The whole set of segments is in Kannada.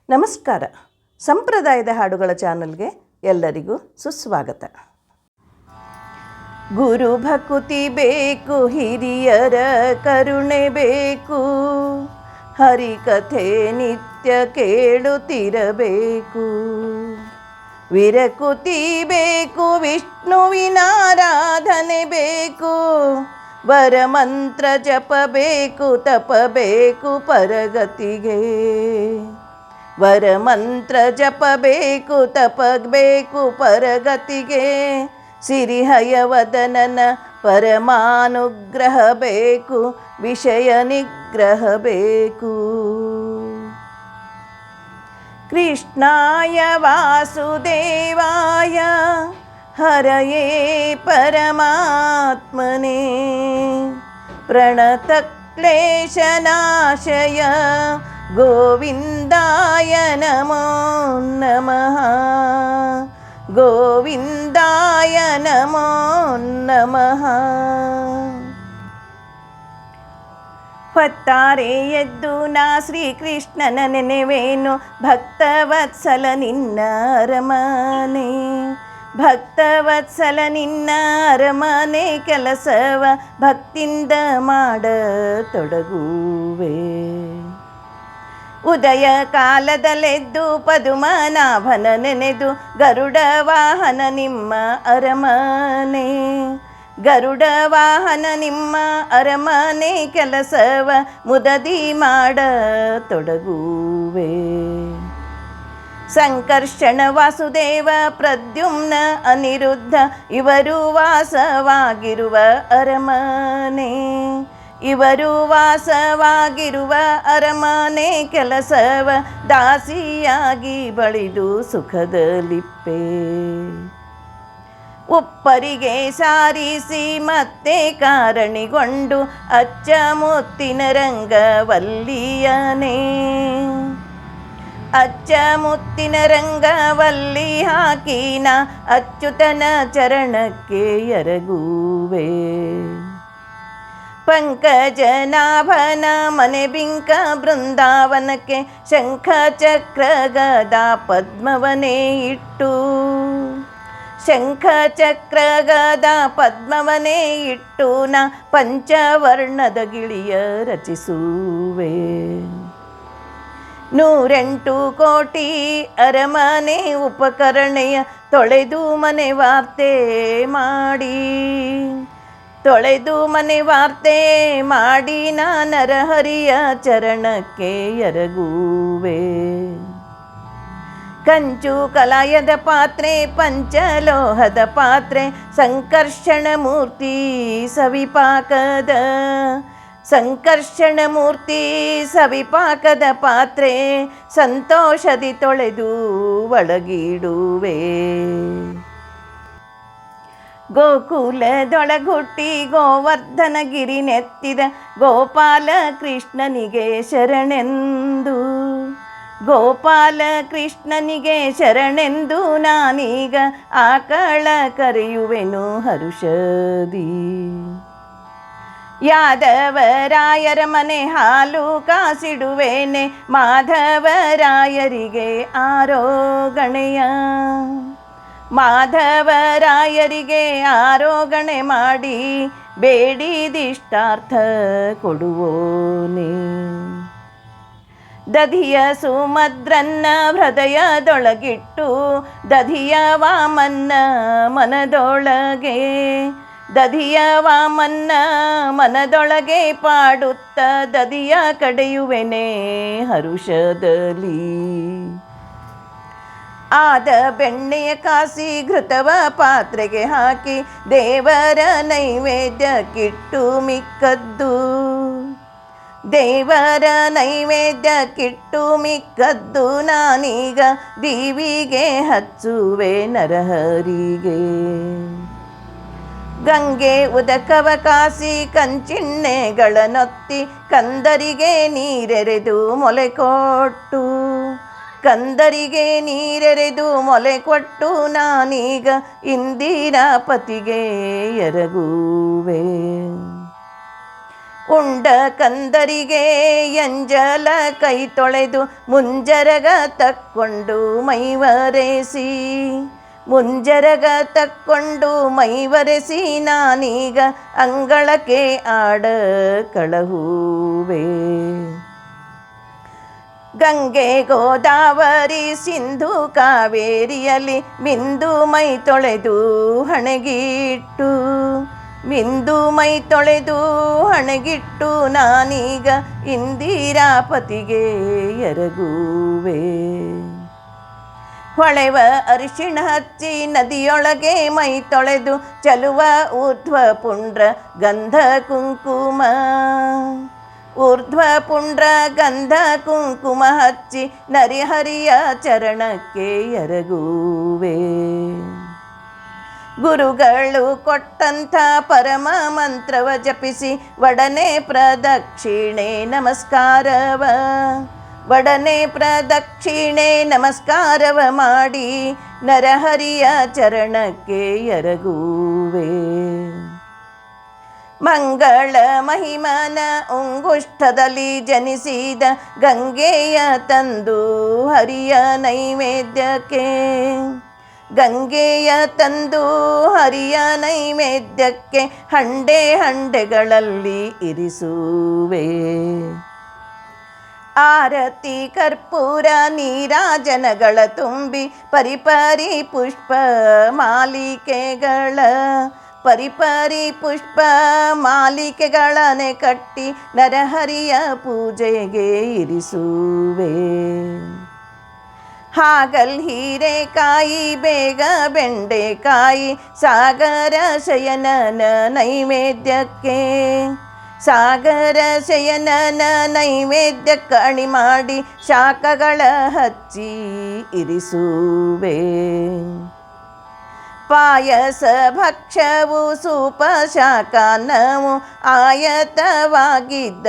ನಮಸ್ಕಾರ. ಸಂಪ್ರದಾಯದ ಹಾಡುಗಳ ಚಾನಲ್ಗೆ ಎಲ್ಲರಿಗೂ ಸುಸ್ವಾಗತ. ಗುರು ಭಕುತಿ ಬೇಕು, ಹಿರಿಯರ ಕರುಣೆ ಬೇಕು, ಹರಿಕಥೆ ನಿತ್ಯ ಕೇಳುತ್ತಿರಬೇಕು. ವಿರಕುತಿ ಬೇಕು, ವಿಷ್ಣುವಿನಾರಾಧನೆ ಬೇಕು, ವರಮಂತ್ರ ಜಪ ಬೇಕು, ತಪ ಬೇಕು ಪರಗತಿಗೆ. ವರಮಂತ್ರ ಜಪ ಬೇಕು, ತಪ ಬೇಕು ಪರಗತಿಗೆ. ಸಿರಿಹಯವದನನ ಪರಮಾನುಗ್ರಹ ಬೇಕು, ವಿಷಯ ನಿಗ್ರಹ ಬೇಕು. ಕೃಷ್ಣಾಯ ವಾಸುದೇವಾಯ ಹರಯೇ ಪರಮಾತ್ಮನೇ, ಪ್ರಣತ ಕ್ಲೇಶನಾಶಯ ಗೋವಿಂದಾಯ ನಮೋ ನಮಃ. ಗೋವಿಂದಾಯ ನಮೋ ನಮಃ. ಹೊತ್ತಾರೆ ಎದ್ದು ನಾ ಶ್ರೀಕೃಷ್ಣನ ನೆನೆವೇನು, ಭಕ್ತವತ್ಸಲ ನಿನ್ನ ಅರಮನೆ. ಭಕ್ತವತ್ಸಲ ನಿನ್ನ ಅರಮನೆ ಕೆಲಸವ ಭಕ್ತಿಯಿಂದ ಮಾಡತೊಡಗುವೆ. ಉದಯ ಕಾಲದಲ್ಲೆದ್ದು ಪದುಮನಾಭನ ನೆನೆದು, ಗರುಡ ವಾಹನ ನಿಮ್ಮ ಅರಮನೆ. ಗರುಡ ವಾಹನ ನಿಮ್ಮ ಅರಮನೆ ಕೆಲಸವ ಮುದದಿ ಮಾಡತೊಡಗುವೆ. ಸಂಕರ್ಷಣ ವಾಸುದೇವ ಪ್ರದ್ಯುಮ್ನ ಅನಿರುದ್ಧ ಇವರು ವಾಸವಾಗಿರುವ ಅರಮನೆ. ಇವರು ವಾಸವಾಗಿರುವ ಅರಮನೆ ಕೆಲಸವ ದಾಸಿಯಾಗಿ ಬಳಿದು ಸುಖದಲಿಪ್ಪೆ. ಉಪ್ಪರಿಗೆ ಸಾರಿಸಿ ಮತ್ತೆ ಕಾರಣಿಗೊಂಡು ಅಚ್ಚ ಮುತ್ತಿನ ರಂಗವಲ್ಲಿಯನೇ. ಅಚ್ಚ ಮುತ್ತಿನ ರಂಗವಲ್ಲಿ ಹಾಕಿನ ಅಚ್ಯುತನ ಚರಣಕ್ಕೆ ಎರಗುವೆ. ಪಂಕಜನಾಭನ ಮನೆ ಬಿಂಕ ಬೃಂದಾವನಕ್ಕೆ ಶಂಖ ಚಕ್ರ ಗದಾ ಪದ್ಮವನೇ ಇಟ್ಟು. ಶಂಖ ಚಕ್ರ ಗದಾ ಪದ್ಮವನೇ ಇಟ್ಟು ನಾ ಪಂಚವರ್ಣದ ಗಿಳಿಯ ರಚಿಸುವೆ. 108 ಕೋಟಿ ಅರಮನೆ ಉಪಕರಣೆಯ ತೊಳೆದು ಮನೆ ವಾರ್ತೆ ಮಾಡಿ. ತೊಳೆದು ಮನೆ ವಾರ್ತೆ ಮಾಡಿ ನಾ ನರಹರಿಯ ಚರಣಕ್ಕೆ ಎರಗುವೆ. ಕಂಚು ಕಲಾಯದ ಪಾತ್ರೆ ಪಂಚಲೋಹದ ಪಾತ್ರೆ, ಸಂಕರ್ಷಣ ಮೂರ್ತಿ ಸವಿಪಾಕದ. ಸಂಕರ್ಷಣ ಮೂರ್ತಿ ಸವಿಪಾಕದ ಪಾತ್ರೆ ಸಂತೋಷದಿ ತೊಳೆದು ಒಳಗಿಡುವೆ. ಗೋಕುಲದೊಳಗುಟ್ಟಿ ಗೋವರ್ಧನ ಗಿರಿ ನೆತ್ತಿದ ಗೋಪಾಲ ಕೃಷ್ಣನಿಗೆ ಶರಣೆಂದು. ಗೋಪಾಲ ಕೃಷ್ಣನಿಗೆ ಶರಣೆಂದು ನಾನೀಗ ಆಕಳ ಕರೆಯುವೆನು ಹರುಷದಿ. ಯಾದವರಾಯರ ಮನೆ ಹಾಲು ಕಾಸಿಡುವೇನೆ, ಮಾಧವರಾಯರಿಗೆ ಆರೋಗಣೆಯ. ಮಾಧವರಾಯರಿಗೆ ಆರೋಗಣೆ ಮಾಡಿ ಬೇಡಿದಿಷ್ಟಾರ್ಥ ಕೊಡುವೋನೆ. ದಧಿಯ ಸುಮದ್ರನ್ನ ಹೃದಯದೊಳಗಿಟ್ಟು, ದಧಿಯ ವಾಮನ್ನ ಮನದೊಳಗೆ. ದಧಿಯ ವಾಮನ್ನ ಮನದೊಳಗೆ ಪಾಡುತ್ತ ದಧಿಯ ಕಡೆಯುವೆನೆ ಹರುಷದಲ್ಲಿ. ಆದ ಬೆಣ್ಣೆಯ ಕಾಸಿ ಘೃತವ ಪಾತ್ರೆಗೆ ಹಾಕಿ, ದೇವರ ನೈವೇದ್ಯಕ್ಕಿಟ್ಟು ಮಿಕ್ಕದ್ದು. ದೇವರ ನೈವೇದ್ಯಕ್ಕಿಟ್ಟು ಮಿಕ್ಕದ್ದು ನಾನೀಗ ದೀವಿಗೆ ಹಚ್ಚುವೆ ನರಹರಿಗೆ. ಗಂಗೆ ಉದಕವ ಕಾಸಿ ಕಂಚಿಣ್ಣೆಗಳನ್ನೊತ್ತಿ, ಕಂದರಿಗೆ ನೀರೆರೆದು ಮೊಲೆ ಕೊಟ್ಟು. ಕಂದರಿಗೆ ನೀರೆರೆದು ಮೊಲೆ ಕೊಟ್ಟು ನಾನೀಗ ಇಂದಿರಾಪತಿಗೆ ಎರಗುವೆ. ಉಂಡ ಕಂದರಿಗೆ ಎಂಜಲ ಕೈ ತೊಳೆದು ಮುಂಜರಗ ತಕ್ಕೊಂಡು ಮೈವರೆಸಿ ಮುಂಜರಗ ತಕ್ಕೊಂಡು ಮೈವರೆಸಿ ನಾನೀಗ ಅಂಗಳಕ್ಕೆ ಆಡ ಕಳಹುವೆ. ಗಂಗೆ ಗೋದಾವರಿ ಸಿಂಧು ಕಾವೇರಿಯಲ್ಲಿ ಮಿಂದು ಮೈ ತೊಳೆದು ಹಣೆಗಿಟ್ಟು ಮಿಂದು ಮೈ ತೊಳೆದು ಹಣೆಗಿಟ್ಟು ನಾನೀಗ ಇಂದಿರಾಪತಿಗೆ ಎರಗುವೆ. ಹೊಳೆವ ಅರಿಶಿಣ ಹಚ್ಚಿ ನದಿಯೊಳಗೆ ಮೈ ತೊಳೆದು ಚಲುವ ಊರ್ಧ್ವ ಪುಂಡ್ರ ಗಂಧ ಕುಂಕುಮ ಊರ್ಧ್ವ ಪುಂಡ್ರ ಗಂಧ ಕುಂಕುಮ ಹಚ್ಚಿ ನರಿಹರಿಯ ಚರಣಕ್ಕೆ ಎರಗುವೆ. ಗುರುಗಳು ಕೊಟ್ಟಂಥ ಪರಮ ಮಂತ್ರವ ಜಪಿಸಿ ಒಡನೆ ಪ್ರದಕ್ಷಿಣೆ ನಮಸ್ಕಾರವ ಮಾಡಿ ನರಹರಿಯ ಚರಣಕ್ಕೆ ಎರಗುವೆ. ಮಂಗಳ ಮಹಿಮನ ಉಂಗುಷ್ಠದಲ್ಲಿ ಜನಿಸಿದ ಗಂಗೆಯ ತಂದು ಹರಿಯ ನೈವೇದ್ಯಕ್ಕೆ ಹಂಡೆಗಳಲ್ಲಿ ಇರಿಸುವೆ. ಆರತಿ ಕರ್ಪೂರ ನೀರಾಜನಗಳ ತುಂಬಿ ಪರಿಪರಿ ಪುಷ್ಪ ಮಾಲಿಕೆಗಳನೆ ಕಟ್ಟಿ ನರಹರಿಯ ಪೂಜೆಗೆ ಇರಿಸುವೆ. ಹಾಗಲ್ ಹೀರೆಕಾಯಿ ಬೇಗ ಬೆಂಡೆಕಾಯಿ ಸಾಗರ ಶಯನನ ನೈವೇದ್ಯಕ್ಕೆ ಅಣಿ ಮಾಡಿ ಶಾಖಗಳ ಹಚ್ಚಿ ಇರಿಸುವೆ. ಪಾಯಸ ಭಕ್ಷ್ಯವು ಸೂಪ ಶಾಖಾನ್ನವು ಆಯತವಾಗಿದ್ದ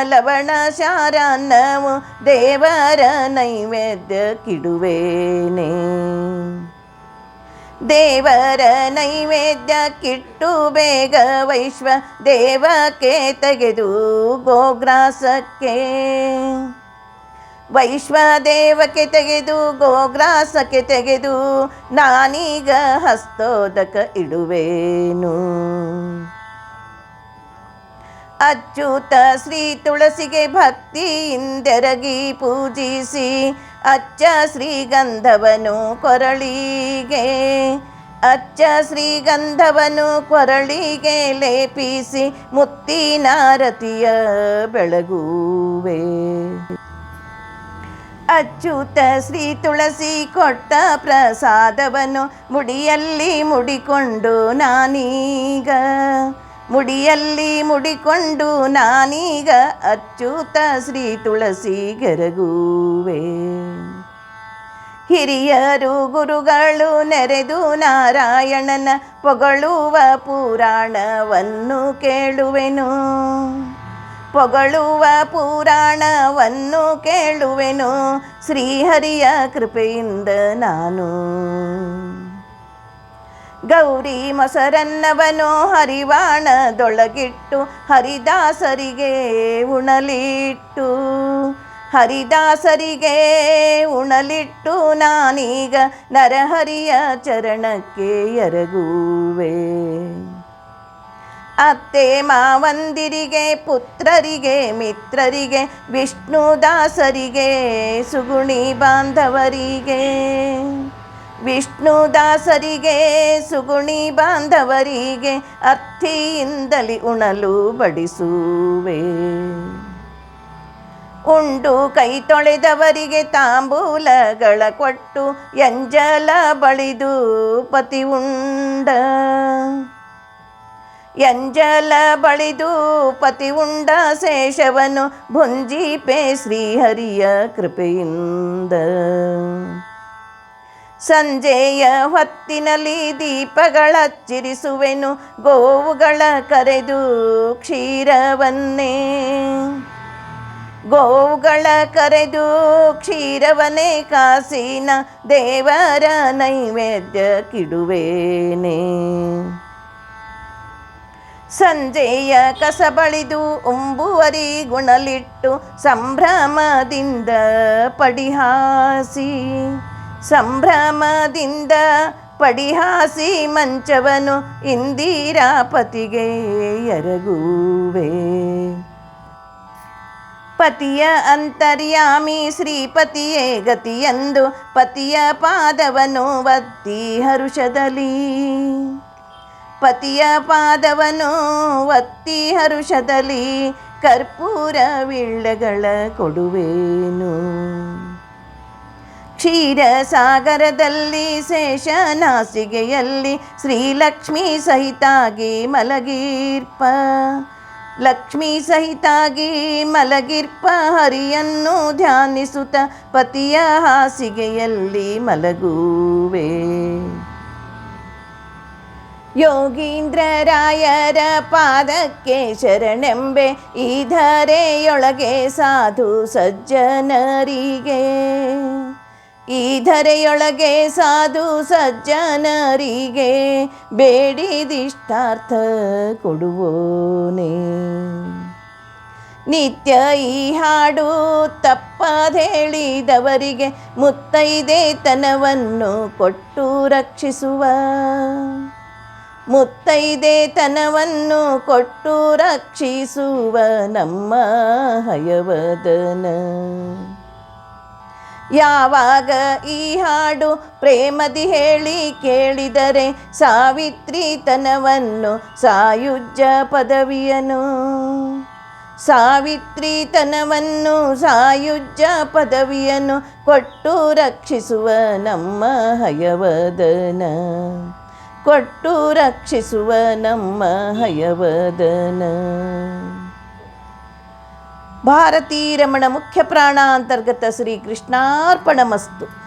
ಲವಣ ಶಾರನ್ನವು ದೇವರ ನೈವೇದ್ಯಕ್ಕಿಡುವೇನೆ. ದೇವರ ನೈವೇದ್ಯಕ್ಕಿಟ್ಟು ಬೇಗ ವೈಶ್ವ ದೇವಕ್ಕೆ ತೆಗೆದು ಗೋಗ್ರಾಸಕ್ಕೆ ತೆಗೆದು ನಾನೀಗ ಹಸ್ತೋದಕ ಇಡುವೇನು. ಅಚ್ಯುತ ಶ್ರೀ ತುಳಸಿಗೆ ಭಕ್ತಿಯಿಂದೆರಗಿ ಪೂಜಿಸಿ ಅಚ್ಚ ಶ್ರೀಗಂಧವನು ಕೊರಳಿಗೆ ಲೇಪಿಸಿ ಮುತ್ತಿನಾರತಿಯ ಬೆಳಗುವೆ. ಅಚ್ಯುತ ಶ್ರೀ ತುಳಸಿ ಕೊಟ್ಟ ಪ್ರಸಾದವನ್ನು ಮುಡಿಯಲ್ಲಿ ಮುಡಿಕೊಂಡು ನಾನೀಗ ಅಚ್ಯುತ ಶ್ರೀ ತುಳಸಿ ಗೆರಗುವೆ. ಹಿರಿಯರು ಗುರುಗಳು ನೆರೆದು ನಾರಾಯಣನ ಪೊಗಳುವ ಪುರಾಣವನ್ನು ಕೇಳುವೆನು. ಶ್ರೀಹರಿಯ ಕೃಪೆಯಿಂದ ನಾನು ಗೌರಿ ಮೊಸರನ್ನವನು ಹರಿವಾಣದೊಳಗಿಟ್ಟು ಹರಿದಾಸರಿಗೆ ಉಣಲಿಟ್ಟು ನಾನೀಗ ನರಹರಿಯ ಚರಣಕ್ಕೆ ಎರಗುವೆ. ಅತ್ತೆ ಮಾವಂದಿರಿಗೆ ಪುತ್ರರಿಗೆ ಮಿತ್ರರಿಗೆ ವಿಷ್ಣುದಾಸರಿಗೆ ಸುಗುಣಿ ಬಾಂಧವರಿಗೆ ಅರ್ಥಿಯಿಂದಲಿ ಉಣಲು ಬಡಿಸುವೆ. ಉಂಡು ಕೈ ತೊಳೆದವರಿಗೆ ತಾಂಬೂಲಗಳ ಕೊಟ್ಟು ಎಂಜಲ ಬಳಿದು ಪತಿ ಉಂಡ ಶೇಷವನು ಭುಂಜಿಪೆ ಶ್ರೀಹರಿಯ ಕೃಪೆಯಿಂದ. ಸಂಜೆಯ ಹೊತ್ತಿನಲ್ಲಿ ದೀಪಗಳಚ್ಚಿರಿಸುವೆನು ಗೋವುಗಳ ಕರೆದು ಗೋವುಗಳ ಕರೆದು ಕ್ಷೀರವನೇ ಕಾಸಿನ ದೇವರ ನೈವೇದ್ಯ ಕಿಡುವೇನೆ. ಸಂಜೆಯ ಕಸ ಬಳಿದು ಉಂಬುವರಿ ಗುಣಲಿಟ್ಟು ಸಂಭ್ರಮದಿಂದ ಪಡಿಹಾಸಿ ಮಂಚವನು ಇಂದಿರಾಪತಿಗೆ ಎರಗುವೆ. ಪತಿಯ ಅಂತರ್ಯಾಮಿ ಶ್ರೀಪತಿಯೇ ಗತಿಯೆಂದು ಪತಿಯ ಪಾದವನು ಒತ್ತಿ ಹರುಷದಲ್ಲಿ ಕರ್ಪೂರ ವಿಳ್ಳೆಗಳ ಕೊಡುವೇನು. ಕ್ಷೀರಸಾಗರದಲ್ಲಿ ಶೇಷನಾಸಿಗೆಯಲ್ಲಿ ಶ್ರೀಲಕ್ಷ್ಮೀ ಸಹಿತಾಗಿ ಮಲಗಿರ್ಪ ಹರಿಯನ್ನು ಧ್ಯಾನಿಸುತ್ತ ಪತಿಯ ಹಾಸಿಗೆಯಲ್ಲಿ ಮಲಗುವೆ. ಯೋಗೀಂದ್ರರಾಯರ ಪಾದಕ್ಕೆ ಶರಣೆಂಬೆ ಈ ಧರೆಯೊಳಗೆ ಸಾಧು ಸಜ್ಜನರಿಗೆ ಬೇಡಿದಿಷ್ಟಾರ್ಥ ಕೊಡುವೋನೇ. ನಿತ್ಯ ಈ ಹಾಡು ತಪ್ಪದೇಳಿದವರಿಗೆ ಮುತ್ತೈದೆತನವನ್ನು ಕೊಟ್ಟು ರಕ್ಷಿಸುವ ನಮ್ಮ ಹಯವದನ. ಯಾವಾಗ ಈ ಹಾಡು ಪ್ರೇಮದಿ ಹೇಳಿ ಕೇಳಿದರೆ ಸಾವಿತ್ರಿತನವನ್ನು ಸಾಯುಜ್ಯ ಪದವಿಯನ್ನು ಕೊಟ್ಟು ರಕ್ಷಿಸುವ ನಮ್ಮ ಹಯವದನ. ಭಾರತೀ ರಮಣ ಮುಖ್ಯ ಪ್ರಾಣ ಅಂತರ್ಗತ ಶ್ರೀ ಕೃಷ್ಣಾರ್ಪಣಮಸ್ತು.